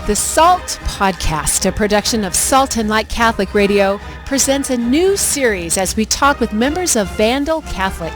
The SALT Podcast, a production of Salt and Light Catholic Radio, presents a new series as we talk with members of Vandal Catholic.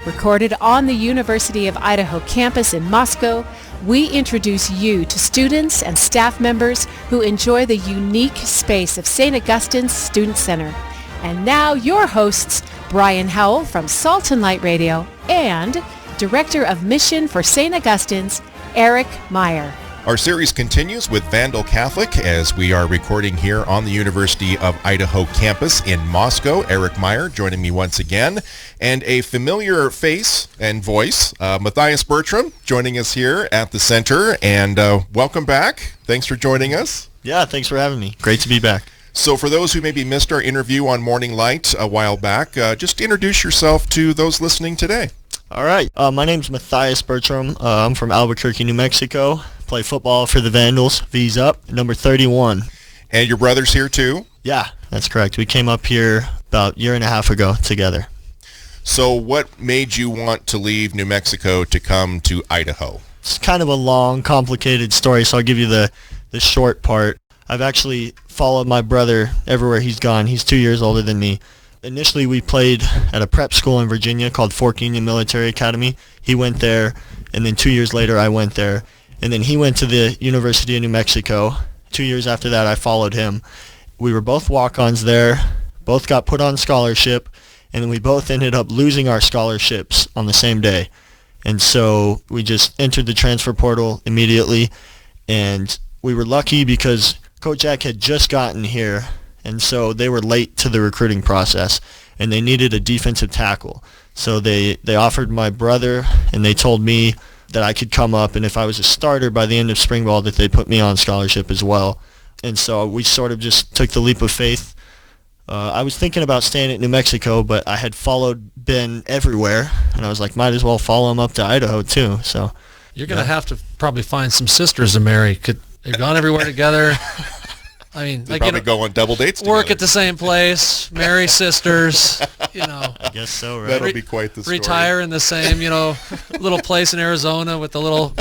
Recorded on the University of Idaho campus in Moscow, we introduce you to students and staff members who enjoy the unique space of St. Augustine's Student Center. And now your hosts, Brian Howell from Salt and Light Radio and Director of Mission for St. Augustine's, Eric Meyer. Our series continues with Vandal Catholic as we are recording here on the University of Idaho campus in Moscow. Eric Meyer joining me once again, and a familiar face and voice, Mathias Bertram, joining us here at the center. And welcome back. Thanks for joining us. Yeah, thanks for having me. Great to be back. So for those who maybe missed our interview on Morning Light a while back, just introduce yourself to those listening today. All right. My name's Mathias Bertram. I'm from Albuquerque, New Mexico. Play football for the Vandals. V's up, number 31. And your brother's here too? Yeah, that's correct. We came up here about a year and a half ago together. So what made you want to leave New Mexico to come to Idaho? It's kind of a long, complicated story, so I'll give you the short part. I've actually followed my brother everywhere he's gone. He's 2 years older than me. Initially, we played at a prep school in Virginia called Fork Union Military Academy. He went there, and then 2 years later, I went there. And then he went to the University of New Mexico. 2 years after that, I followed him. We were both walk-ons there, both got put on scholarship, and then we both ended up losing our scholarships on the same day. And so we just entered the transfer portal immediately, and we were lucky because Coach Jack had just gotten here, and so they were late to the recruiting process, and they needed a defensive tackle. So they offered my brother, and they told me that I could come up, and if I was a starter by the end of spring ball, that they'd put me on scholarship as well. And so we sort of just took the leap of faith. I was thinking about staying at New Mexico, but I had followed Ben everywhere, and I was like, might as well follow him up to Idaho too. So you're going to have to probably find some sisters to marry. They've gone everywhere together. I mean, they probably go on double dates together. Work at the same place, marry sisters, I guess so, right? That'll be quite the story. Retire in the same, little place in Arizona with the little,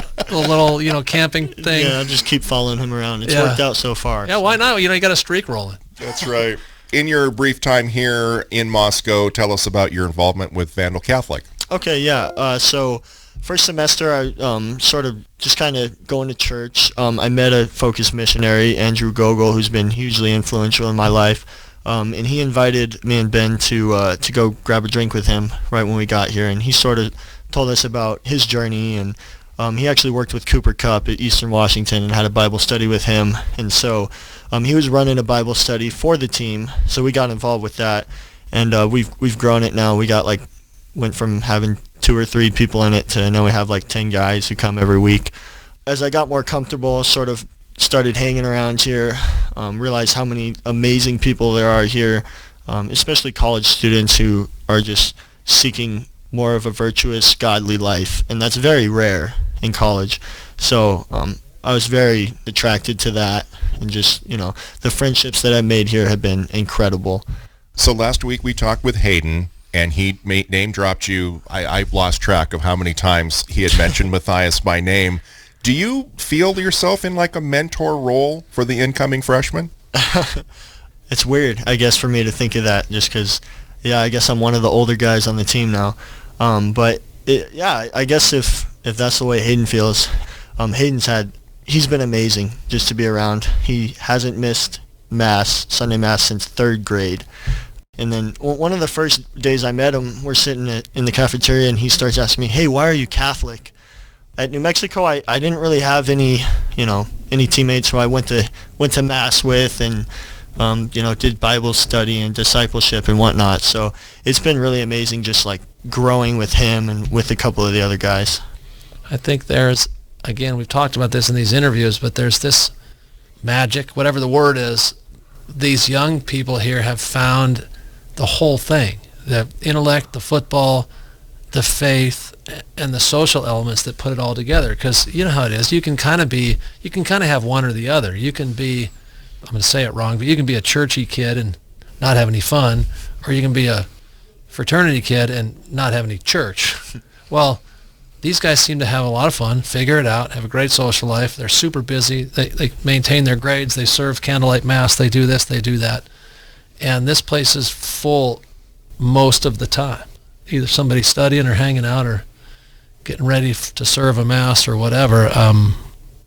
camping thing. Yeah, I'll just keep following him around. It's worked out so far. Yeah, why not? You got a streak rolling. That's right. In your brief time here in Moscow, tell us about your involvement with Vandal Catholic. Okay, yeah. So first semester, I sort of just kind of going to church. I met a focused missionary, Andrew Gogol, who's been hugely influential in my life. And he invited me and Ben to go grab a drink with him right when we got here. And he sort of told us about his journey. And he actually worked with Cooper Cup at Eastern Washington and had a Bible study with him. And so he was running a Bible study for the team. So we got involved with that. And we've grown it now. We got went from having 2 or 3 people in it to now we have 10 guys who come every week. As I got more comfortable, sort of started hanging around here, realized how many amazing people there are here, especially college students who are just seeking more of a virtuous, godly life, and that's very rare in college. So I was very attracted to that, and just, the friendships that I made here have been incredible. So last week we talked with Hayden, and he name-dropped you. I've lost track of how many times he had mentioned Mathias by name. Do you feel yourself in a mentor role for the incoming freshman? It's weird, I guess, for me to think of that, just because, I guess I'm one of the older guys on the team now. But I guess if that's the way Hayden feels, he's been amazing just to be around. He hasn't missed Sunday Mass, since 3rd grade. And then one of the first days I met him, we're sitting in the cafeteria, and he starts asking me, hey, why are you Catholic? At New Mexico, I didn't really have any teammates who I went to Mass with and, did Bible study and discipleship and whatnot. So it's been really amazing just growing with him and with a couple of the other guys. I think again, we've talked about this in these interviews, but there's this magic, whatever the word is, these young people here have found the whole thing, the intellect, the football, the faith, and the social elements that put it all together. Because you know how it is. You can kind of have one or the other. You can be, I'm going to say it wrong, but you can be a churchy kid and not have any fun, or you can be a fraternity kid and not have any church. Well, these guys seem to have a lot of fun, figure it out, have a great social life. They're super busy. They maintain their grades. They serve candlelight mass. They do this. They do that. And this place is full most of the time. Either somebody studying or hanging out or getting ready to serve a mass or whatever.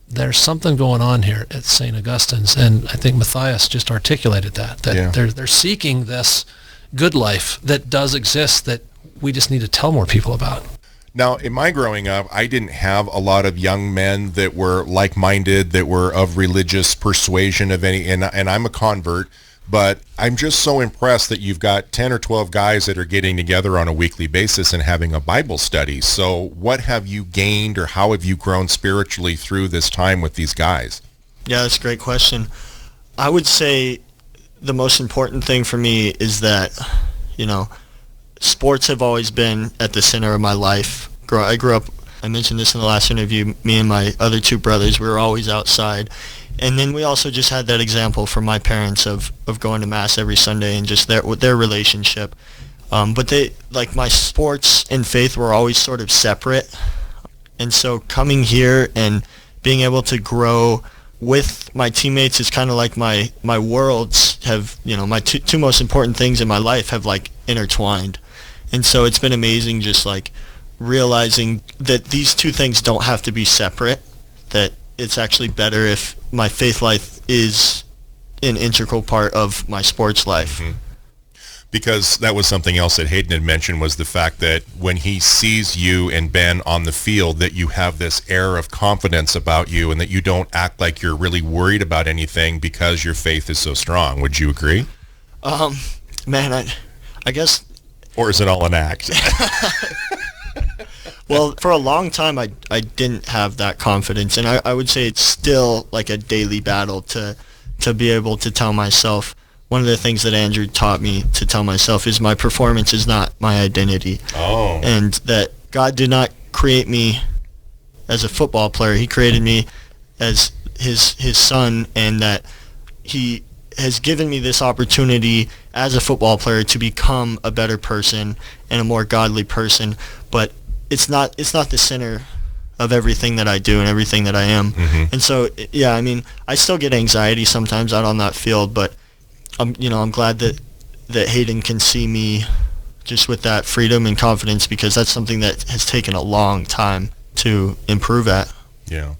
There's something going on here at St. Augustine's, and I think Mathias just articulated that they're seeking this good life that does exist that we just need to tell more people about. Now, in my growing up, I didn't have a lot of young men that were like-minded, that were of religious persuasion of any, and I'm a convert, but I'm just so impressed that you've got 10 or 12 guys that are getting together on a weekly basis and having a Bible study. So what have you gained, or how have you grown spiritually through this time with these guys? Yeah, that's a great question. I would say the most important thing for me is that, sports have always been at the center of my life. I grew up, I mentioned this in the last interview, me and my other two brothers, we were always outside. And then we also just had that example from my parents of going to Mass every Sunday and just their relationship. But my sports and faith were always sort of separate. And so coming here and being able to grow with my teammates is kind of like my worlds have, my two most important things in my life have intertwined. And so it's been amazing just realizing that these two things don't have to be separate, that it's actually better if my faith life is an integral part of my sports life. Mm-hmm. Because that was something else that Hayden had mentioned, was the fact that when he sees you and Ben on the field, that you have this air of confidence about you and that you don't act like you're really worried about anything because your faith is so strong. Would you agree? Man, I guess... Or is it all an act? Well, for a long time, I didn't have that confidence, and I would say it's still like a daily battle to be able to tell myself. One of the things that Andrew taught me to tell myself is my performance is not my identity. Oh. And that God did not create me as a football player. He created me as his son, and that he has given me this opportunity as a football player to become a better person and a more godly person, but it's not the center of everything that I do and everything that I am. Mm-hmm. And so, yeah, I mean, I still get anxiety sometimes out on that field, but I'm glad that Hayden can see me just with that freedom and confidence, because that's something that has taken a long time to improve at. Yeah.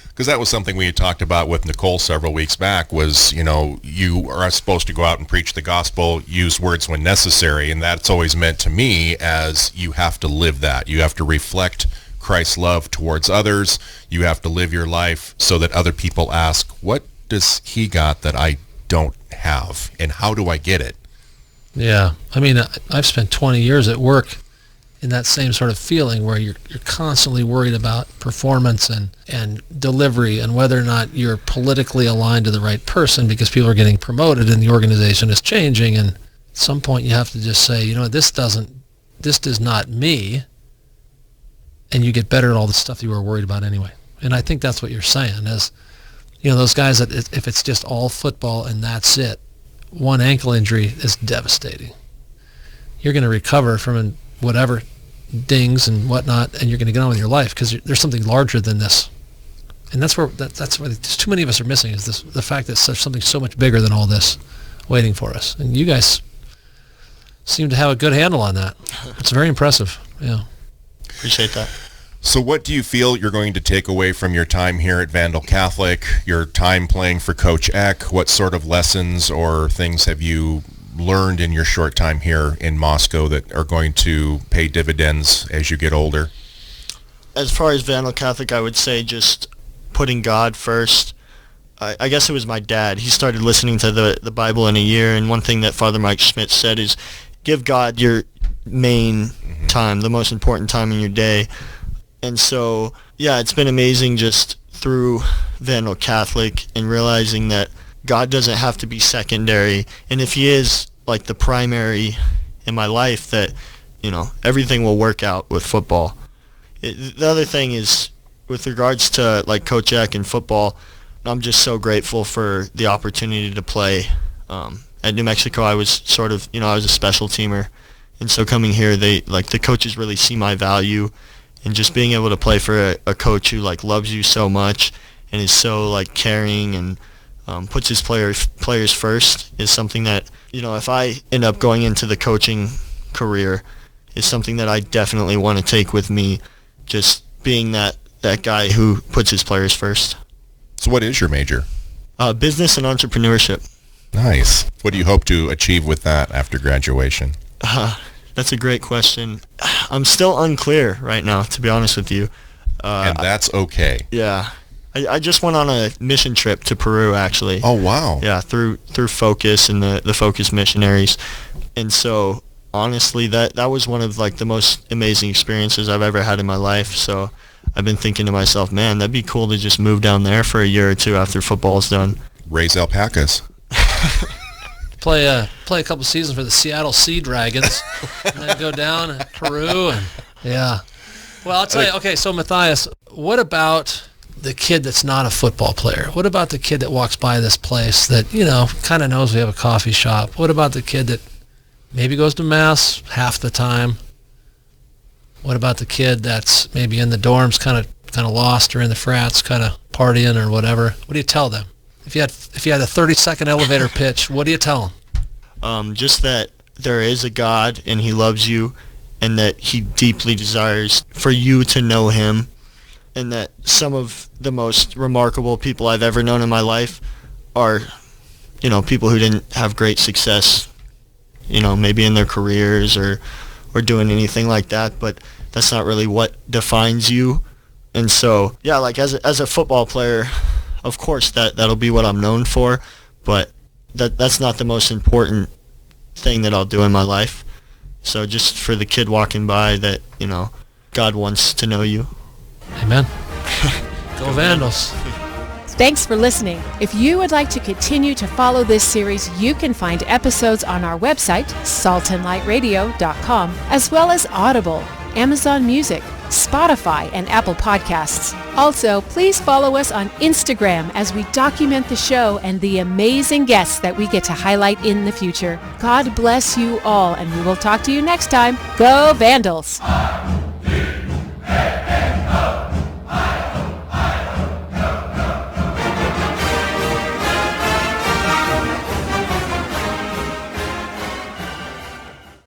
Because that was something we had talked about with Nicole several weeks back, was, you are supposed to go out and preach the gospel, use words when necessary, and that's always meant to me as you have to live that. You have to reflect Christ's love towards others. You have to live your life so that other people ask, what does he got that I don't have, and how do I get it? Yeah. I mean, I've spent 20 years at work in that same sort of feeling where you're constantly worried about performance and delivery and whether or not you're politically aligned to the right person, because people are getting promoted and the organization is changing, and at some point you have to just say, this is not me, and you get better at all the stuff you were worried about anyway. And I think that's what you're saying, is, those guys that if it's just all football and that's it, one ankle injury is devastating. You're going to recover from whatever dings and whatnot, and you're going to get on with your life because there's something larger than this. And that's where there's too many of us are missing, is the fact that there's something so much bigger than all this waiting for us. And you guys seem to have a good handle on that. It's very impressive. Yeah. Appreciate that. So what do you feel you're going to take away from your time here at Vandal Catholic, your time playing for Coach Eck? What sort of lessons or things have you learned in your short time here in Moscow that are going to pay dividends as you get older? As far as Vandal Catholic, I would say just putting God first. I guess it was my dad. He started listening to the Bible in a year, and one thing that Father Mike Schmidt said is give God your main time, the most important time in your day. And so, yeah, it's been amazing just through Vandal Catholic and realizing that God doesn't have to be secondary, and if he is like the primary in my life, that everything will work out with football. The other thing is, with regards to like Coach Eck and football, I'm just so grateful for the opportunity to play. At New Mexico, I was sort of I was a special teamer, and so coming here, the coaches really see my value, And just being able to play for a coach who like loves you so much and is so like caring and puts his players first is something that, if I end up going into the coaching career, is something that I definitely want to take with me, just being that guy who puts his players first. So what is your major? Business and entrepreneurship. Nice. What do you hope to achieve with that after graduation? That's a great question. I'm still unclear right now, to be honest with you. And that's okay. Yeah. I just went on a mission trip to Peru, actually. Oh, wow. Yeah, through Focus and the Focus missionaries. And so, honestly, that was one of like the most amazing experiences I've ever had in my life. So I've been thinking to myself, man, that'd be cool to just move down there for a year or two after football's done. Raise alpacas. Play a couple seasons for the Seattle Sea Dragons, and then go down to Peru. And yeah. Well, I'll tell you. Okay, so Mathias, what about the kid that's not a football player? What about the kid that walks by this place that, kind of knows we have a coffee shop? What about the kid that maybe goes to mass half the time? What about the kid that's maybe in the dorms kind of lost, or in the frats kind of partying or whatever? What do you tell them? If you had a 30-second elevator pitch, what do you tell them? Just that there is a God and he loves you, and that he deeply desires for you to know him, and that some of the most remarkable people I've ever known in my life are, people who didn't have great success, maybe in their careers or doing anything like that, but that's not really what defines you. And so, yeah, like as a football player, of course that'll be what I'm known for, but that's not the most important thing that I'll do in my life. So just for the kid walking by, that, God wants to know you. Amen. Go Vandals. Thanks for listening. If you would like to continue to follow this series, you can find episodes on our website, saltandlightradio.com, as well as Audible, Amazon Music, Spotify, and Apple Podcasts. Also, please follow us on Instagram as we document the show and the amazing guests that we get to highlight in the future. God bless you all, and we will talk to you next time. Go Vandals!